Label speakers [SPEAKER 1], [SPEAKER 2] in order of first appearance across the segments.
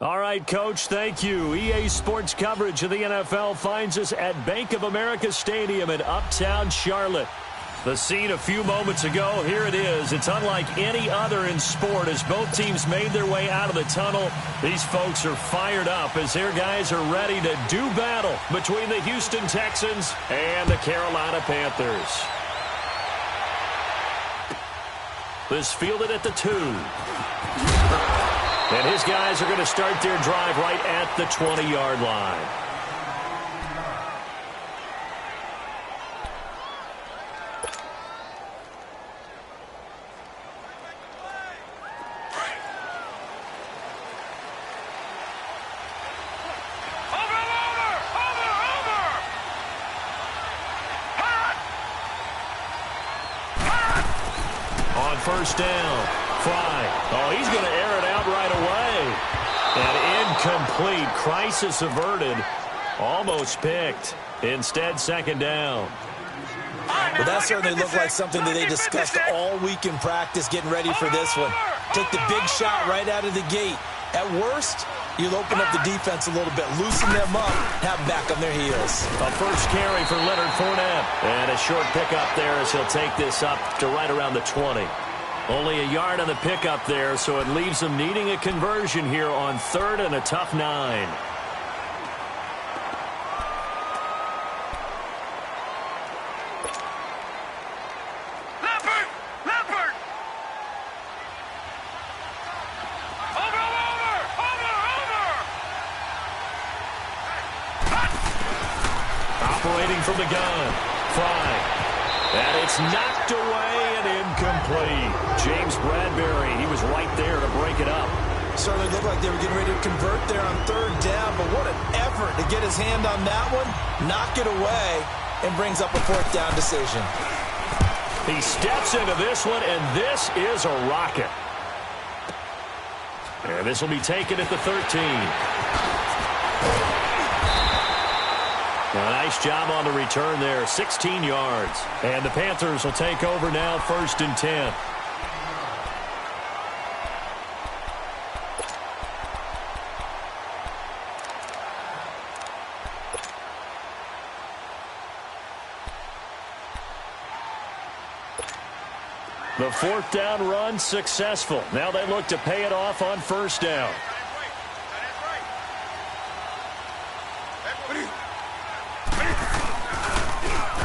[SPEAKER 1] All right, Coach, thank you. EA Sports coverage of the NFL finds us at Bank of America Stadium in Uptown Charlotte. The scene a few moments ago, here it is. It's unlike any other in sport as both teams made their way out of the tunnel. These folks are fired up as their guys are ready to do battle between the Houston Texans and the Carolina Panthers. This fielded at the 2. And his guys are going to start their drive right at the 20-yard line. On first down, Fry. Oh, he's going to air it out right away. And incomplete. Crisis averted. Almost picked. Instead, second down.
[SPEAKER 2] Well, that certainly looked like something that they discussed all week in practice, getting ready for this one. Take the big shot right out of the gate. At worst, you'll open up the defense a little bit, loosen them up, have them back on their heels.
[SPEAKER 1] A first carry for Leonard Fournette. And a short pickup there as he'll take this up to right around the 20. Only a yard on the pickup there, so it leaves them needing a conversion here on 3rd and a tough 9. Operating from the gun. Fry. And it's knocked away and incomplete. James Bradbury, he was right there to break it up.
[SPEAKER 2] Certainly looked like they were getting ready to convert there on 3rd down, but what an effort to get his hand on that one, knock it away, and brings up a 4th down decision.
[SPEAKER 1] He steps into this one, and this is a rocket. And this will be taken at the 13. A nice job on the return there, 16 yards. And the Panthers will take over now, 1st and 10. The 4th down run successful. Now they look to pay it off on 1st down.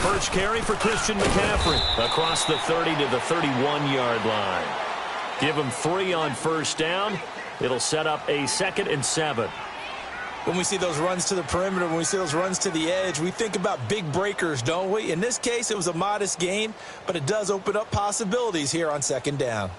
[SPEAKER 1] First carry for Christian McCaffrey across the 30 to the 31-yard line. Give him 3 on 1st down. It'll set up a 2nd and 7.
[SPEAKER 2] When we see those runs to the perimeter, when we see those runs to the edge, we think about big breakers, don't we? In this case, it was a modest gain, but it does open up possibilities here on 2nd down.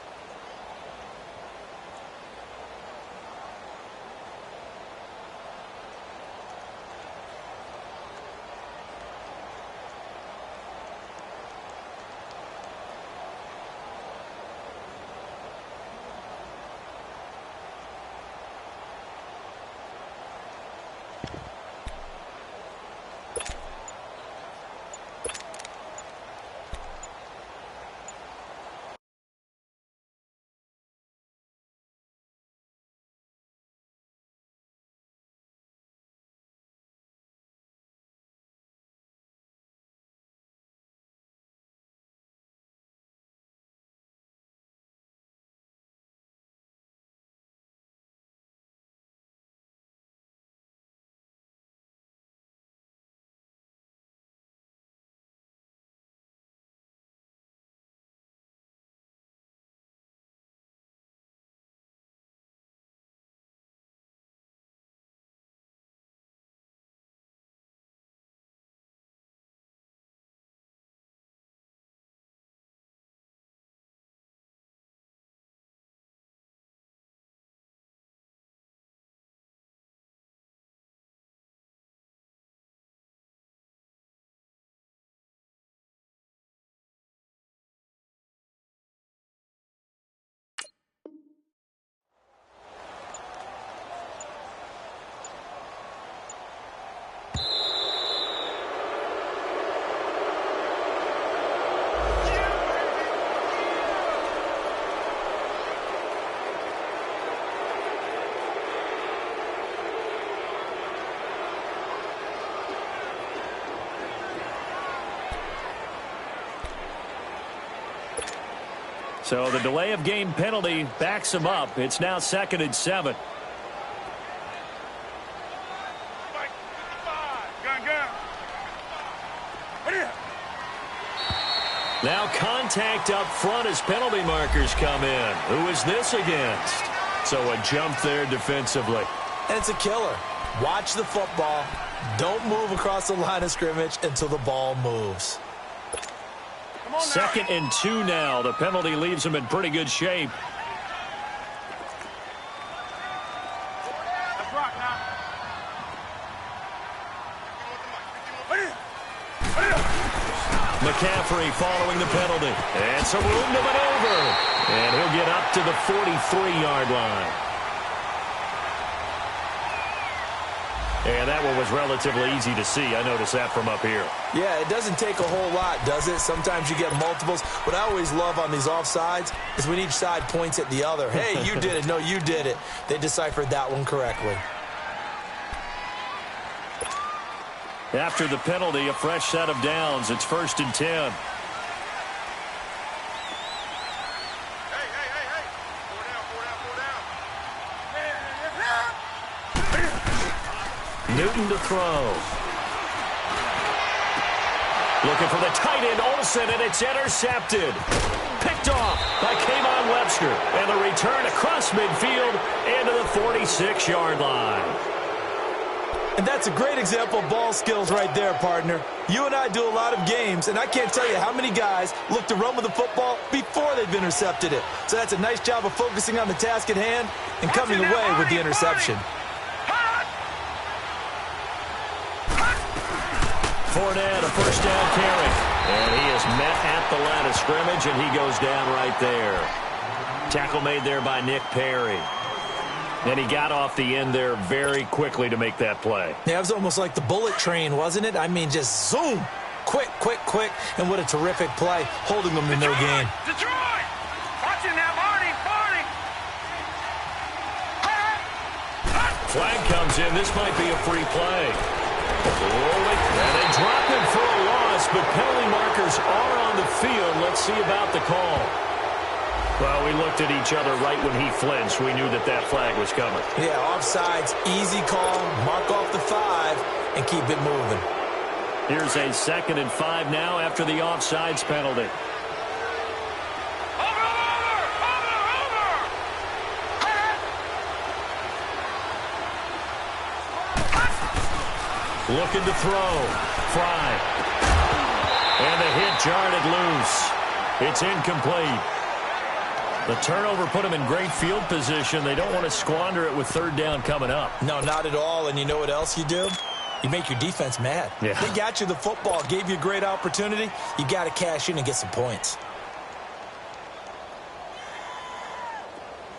[SPEAKER 1] So the delay of game penalty backs him up. It's now 2nd and 7. Now contact up front as penalty markers come in. Who is this against? So a jump there defensively.
[SPEAKER 2] And it's a killer. Watch the football. Don't move across the line of scrimmage until the ball moves.
[SPEAKER 1] 2nd and 2 now. The penalty leaves him in pretty good shape. McCaffrey following the penalty. And some room to maneuver. And he'll get up to the 43-yard line. And that one was relatively easy to see. I noticed that from up here.
[SPEAKER 2] Yeah, it doesn't take a whole lot, does it? Sometimes you get multiples. What I always love on these offsides is when each side points at the other. Hey, you did it. No, you did it. They deciphered that one correctly.
[SPEAKER 1] After the penalty, a fresh set of downs. It's 1st and 10. Newton to throw. Looking for the tight end, Olsen, and it's intercepted. Picked off by K'Von Webster. And the return across midfield into the 46-yard line.
[SPEAKER 2] And that's a great example of ball skills right there, partner. You and I do a lot of games, and I can't tell you how many guys look to run with the football before they've intercepted it. So that's a nice job of focusing on the task at hand and coming away with the interception.
[SPEAKER 1] Fournette, a first down carry. And he is met at the line of scrimmage, and he goes down right there. Tackle made there by Nick Perry. And he got off the end there very quickly to make that play.
[SPEAKER 2] Yeah, it was almost like the bullet train, wasn't it? I mean, just zoom. Quick, quick, quick. And what a terrific play, holding them in their game.
[SPEAKER 3] Detroit! Watching now, Marty!
[SPEAKER 1] Flag comes in. This might be a free play. And they drop him for a loss, but penalty markers are on the field. Let's see about the call. Well, we looked at each other right when he flinched. We knew that that flag was coming.
[SPEAKER 2] Yeah, offsides, easy call, mark off the 5, and keep it moving.
[SPEAKER 1] Here's a 2nd and 5 now after the offsides penalty. Looking to throw. Fry. And the hit jarred it loose. It's incomplete. The turnover put them in great field position. They don't want to squander it with 3rd down coming up.
[SPEAKER 2] No, not at all. And you know what else you do? You make your defense mad.
[SPEAKER 1] Yeah.
[SPEAKER 2] They got you the football, gave you a great opportunity. You got to cash in and get some points.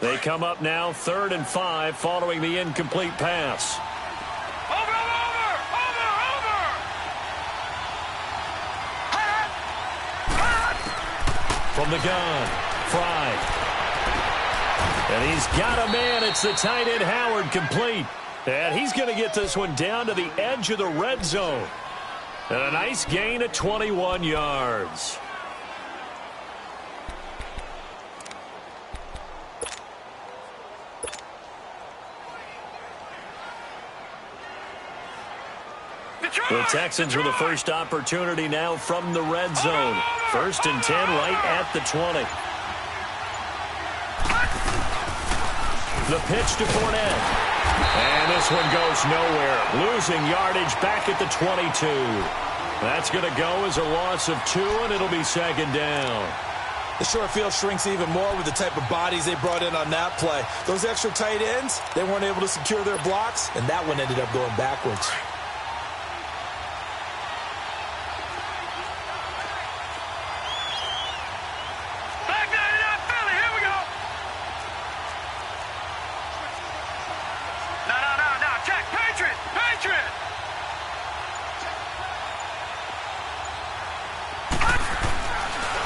[SPEAKER 1] They come up now 3rd and 5 following the incomplete pass. From the gun, Fry. And he's got a man. It's the tight end, Howard, complete. And he's going to get this one down to the edge of the red zone. And a nice gain of 21 yards. The Texans with the first opportunity now from the red zone. 1st and 10 right at the 20. The pitch to Fournette. And this one goes nowhere. Losing yardage back at the 22. That's going to go as a loss of 2, and it'll be 2nd down.
[SPEAKER 2] The short field shrinks even more with the type of bodies they brought in on that play. Those extra tight ends, they weren't able to secure their blocks, and that one ended up going backwards.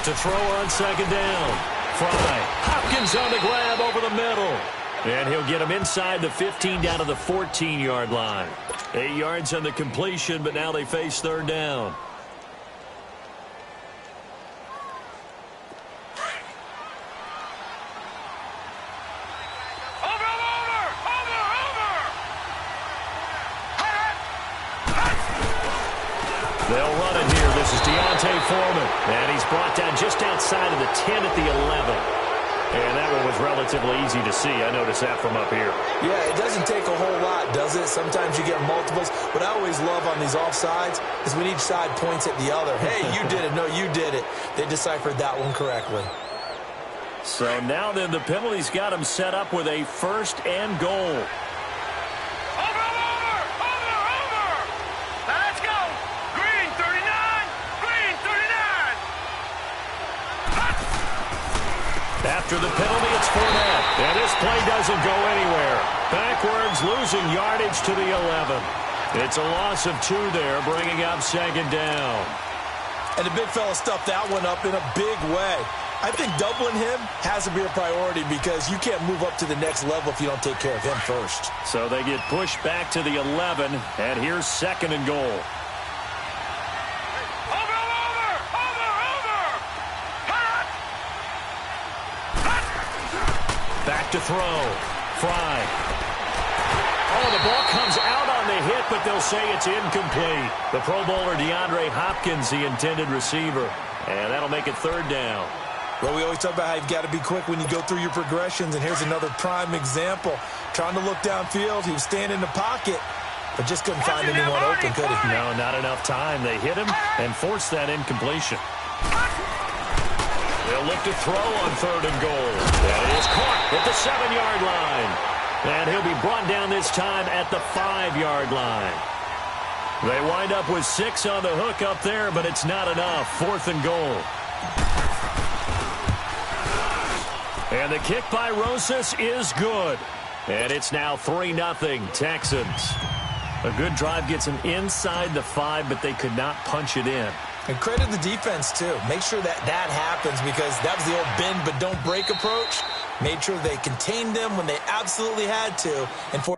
[SPEAKER 1] To throw on 2nd down. Fry. Hopkins on the grab over the middle. And he'll get him inside the 15 down to the 14-yard line. 8 yards on the completion, but now they face 3rd down. This is Deontay Foreman, and he's brought down just outside of the 10 at the 11. And that one was relatively easy to see. I noticed that from up here.
[SPEAKER 2] Yeah, it doesn't take a whole lot, does it? Sometimes you get multiples. What I always love on these offsides is when each side points at the other. Hey, you did it. No, you did it. They deciphered that one correctly.
[SPEAKER 1] So now then, the penalty's got him set up with a 1st and goal. After the penalty, it's Fournette. And this play doesn't go anywhere. Backwards, losing yardage to the 11. It's a loss of 2 there, bringing up 2nd down.
[SPEAKER 2] And the big fella stuffed that one up in a big way. I think doubling him has to be a priority because you can't move up to the next level if you don't take care of him first.
[SPEAKER 1] So they get pushed back to the 11, and here's 2nd and goal. Back to throw. Fry. Oh, the ball comes out on the hit, but they'll say it's incomplete. The Pro Bowler DeAndre Hopkins, the intended receiver. And that'll make it 3rd down.
[SPEAKER 2] Well, we always talk about how you've got to be quick when you go through your progressions, and here's another prime example. Trying to look downfield, he was standing in the pocket, but just couldn't find anyone open, could he?
[SPEAKER 1] No, not enough time. They hit him and forced that incompletion. They'll look to throw on 3rd and goal. That is caught at the 7-yard line. And he'll be brought down this time at the 5-yard line. They wind up with 6 on the hook up there, but it's not enough. 4th and goal. And the kick by Rosas is good. And it's now 3-0 Texans. A good drive gets them inside the 5, but they could not punch it in.
[SPEAKER 2] And credit the defense, too. Make sure that happens because that was the old bend but don't break approach. Made sure they contained them when they absolutely had to. And for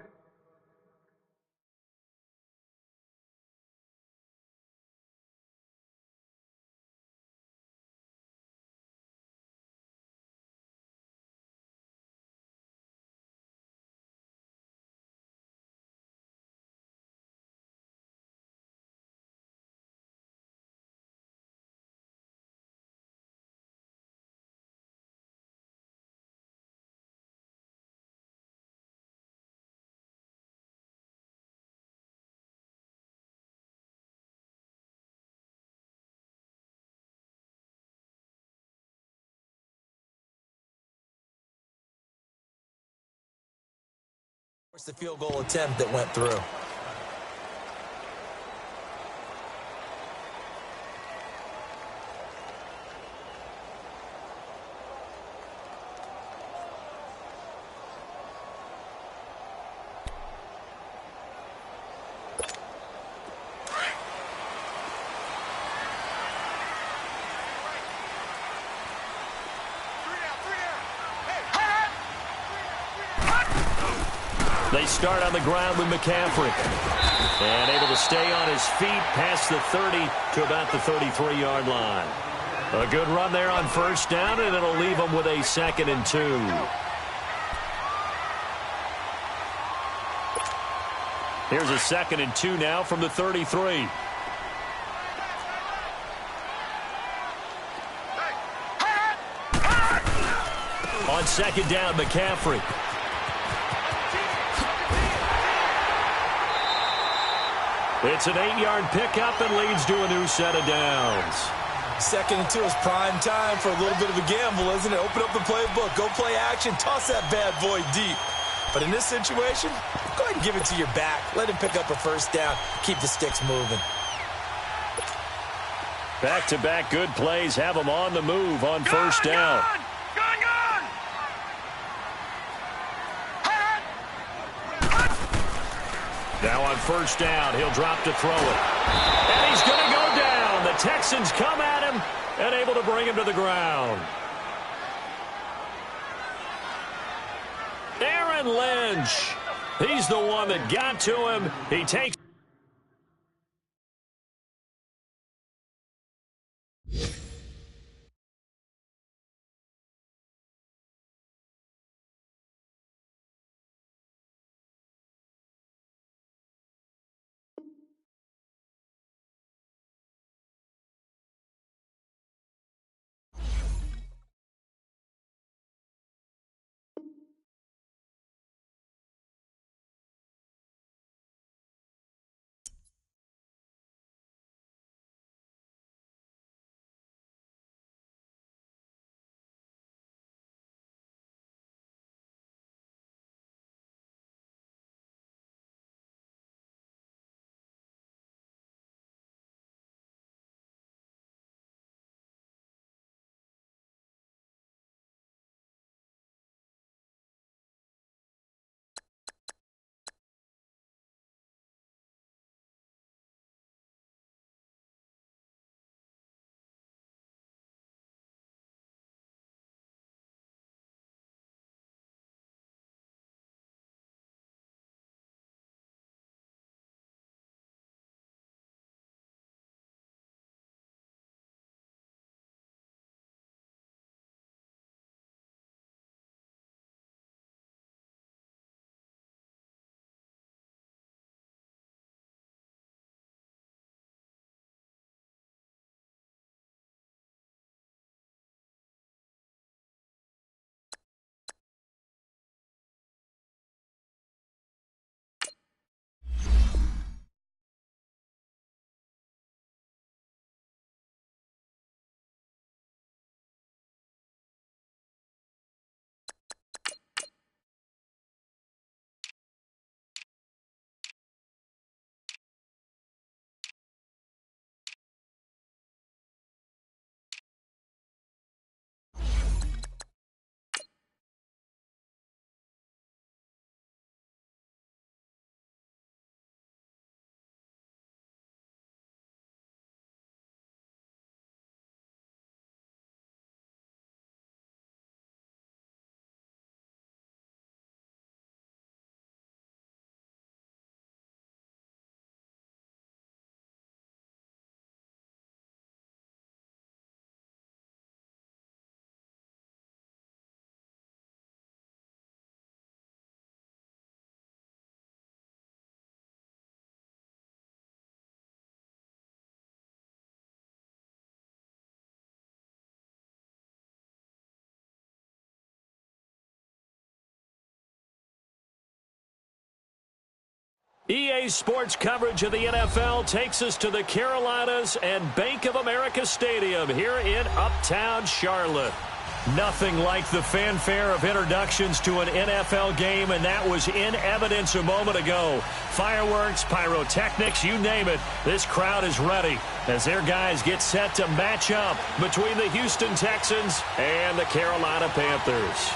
[SPEAKER 2] the field goal attempt that went through.
[SPEAKER 1] They start on the ground with McCaffrey. And able to stay on his feet past the 30 to about the 33-yard line. A good run there on 1st down, and it'll leave them with a 2nd and 2. Here's a 2nd and 2 now from the 33. On 2nd down, McCaffrey. It's an 8-yard pickup and leads to a new set of downs.
[SPEAKER 2] 2nd and 2 is prime time for a little bit of a gamble, isn't it? Open up the playbook, go play action, toss that bad boy deep. But in this situation, go ahead and give it to your back. Let him pick up a 1st down. Keep the sticks moving.
[SPEAKER 1] Back-to-back good plays have them on the move on 1st down. Now on 1st down, he'll drop to throw it. And he's going to go down. The Texans come at him and able to bring him to the ground. Aaron Lynch. He's the one that got to him. He takes EA Sports coverage of the NFL takes us to the Carolinas and Bank of America Stadium here in Uptown Charlotte. Nothing like the fanfare of introductions to an NFL game, and that was in evidence a moment ago. Fireworks, pyrotechnics, you name it. This crowd is ready as their guys get set to match up between the Houston Texans and the Carolina Panthers.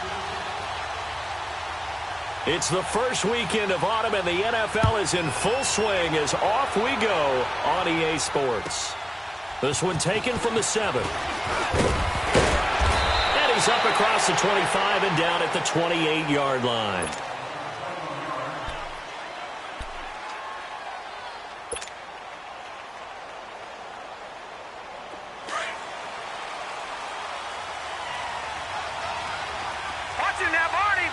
[SPEAKER 1] It's the first weekend of autumn, and the NFL is in full swing as off we go on EA Sports. This one taken from the 7. And he's up across the 25 and down at the 28-yard line.
[SPEAKER 3] Watching now, Barney.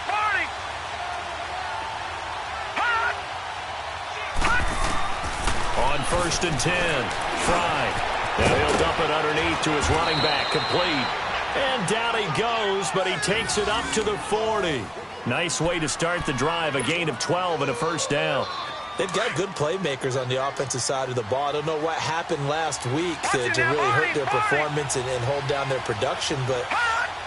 [SPEAKER 1] On 1st and 10, Fry. And he'll dump it underneath to his running back, complete. And down he goes, but he takes it up to the 40. Nice way to start the drive, a gain of 12 and a first down.
[SPEAKER 2] They've got good playmakers on the offensive side of the ball. I don't know what happened last week to really hurt their performance and hold down their production, but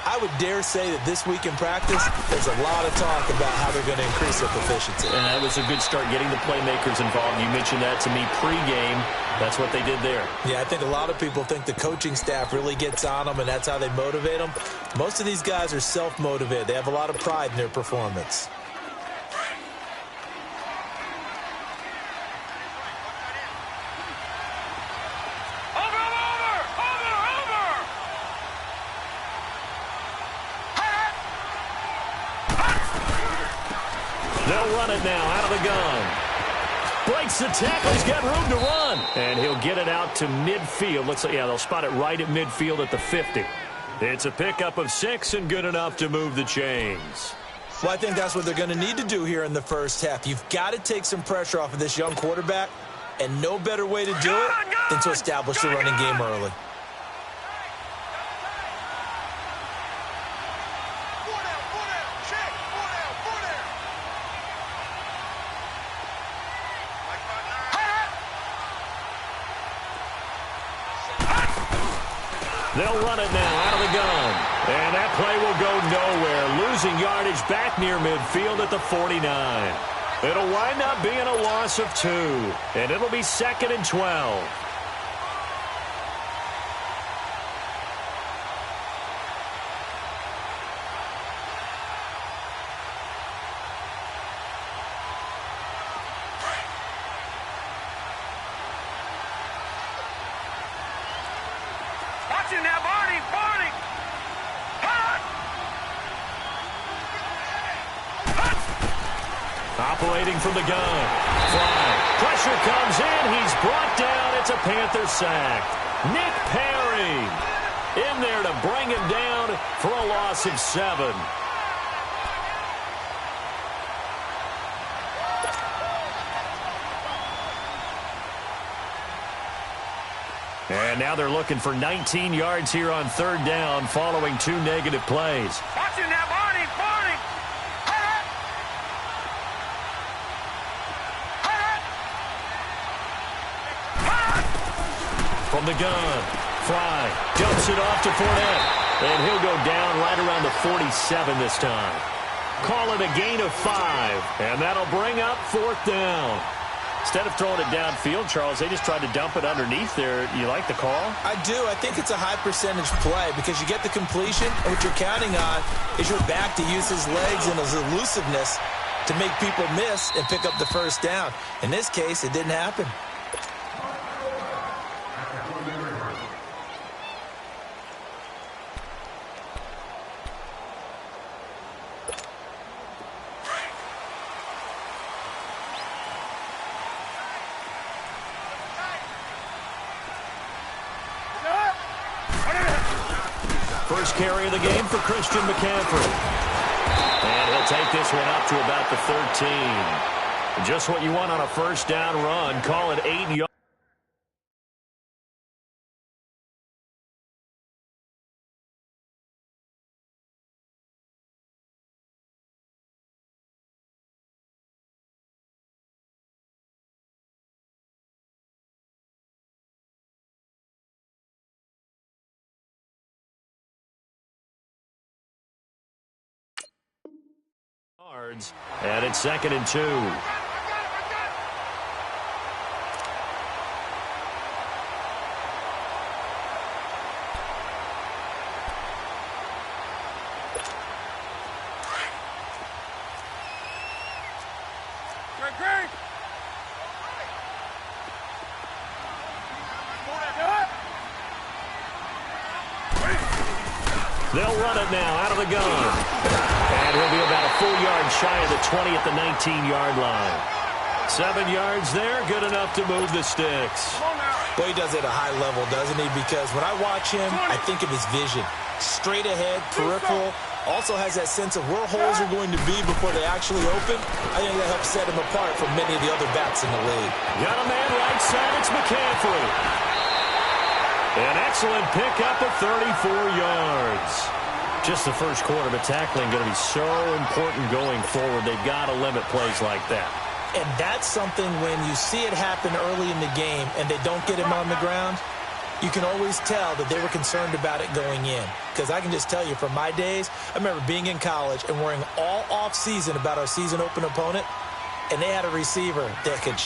[SPEAKER 2] I would dare say that this week in practice, there's a lot of talk about how they're going to increase their proficiency.
[SPEAKER 1] And that was a good start, getting the playmakers involved. You mentioned that to me pregame. That's what they did there.
[SPEAKER 2] Yeah, I think a lot of people think the coaching staff really gets on them, and that's how they motivate them. Most of these guys are self-motivated. They have a lot of pride in their performance.
[SPEAKER 1] They'll run it now out of the gun. Breaks the tackle. He's got room to run. And he'll get it out to midfield. Looks like, yeah, they'll spot it right at midfield at the 50. It's a pickup of 6 and good enough to move the chains.
[SPEAKER 2] Well, I think that's what they're going to need to do here in the first half. You've got to take some pressure off of this young quarterback, and no better way to do it than to establish the running game early.
[SPEAKER 1] They'll run it now out of the gun. And that play will go nowhere. Losing yardage back near midfield at the 49. It'll wind up being a loss of 2. And it'll be 2nd and 12.
[SPEAKER 3] Now, Barney.
[SPEAKER 1] Operating from the gun. Fly. Pressure comes in. He's brought down. It's a Panther sack. Nick Perry in there to bring him down for a loss of 7. And now they're looking for 19 yards here on 3rd down following 2 negative plays.
[SPEAKER 3] Watching now, Barney.
[SPEAKER 1] From the gun, Fry dumps it off to Fournette. And he'll go down right around the 47 this time. Call it a gain of 5. And that'll bring up 4th down. Instead of throwing it downfield, Charles, they just tried to dump it underneath there. You like the call?
[SPEAKER 2] I do. I think it's a high percentage play because you get the completion, and what you're counting on is your back to use his legs and his elusiveness to make people miss and pick up the first down. In this case, it didn't happen.
[SPEAKER 1] First carry of the game for Christian McCaffrey. And he'll take this one up to about the 13. Just what you want on a first down run. Call it 8 yards. yards. And it's 2nd and 2. They'll run it now out of the gun. And he'll be about a full yard shy of the 20 at the 19-yard line. 7 yards there, good enough to move the sticks.
[SPEAKER 2] Well, he does it at a high level, doesn't he? Because when I watch him, I think of his vision. Straight ahead, peripheral, also has that sense of where holes are going to be before they actually open. I think that helps set him apart from many of the other backs in the league.
[SPEAKER 1] Got a man right side, it's McCaffrey. An excellent pickup of 34 yards. Just the first quarter, but tackling going to be so important going forward. They've got to limit plays like that.
[SPEAKER 2] And that's something when you see it happen early in the game and they don't get him on the ground, you can always tell that they were concerned about it going in. Because I can just tell you from my days, I remember being in college and worrying all off season about our season open opponent, and they had a receiver that could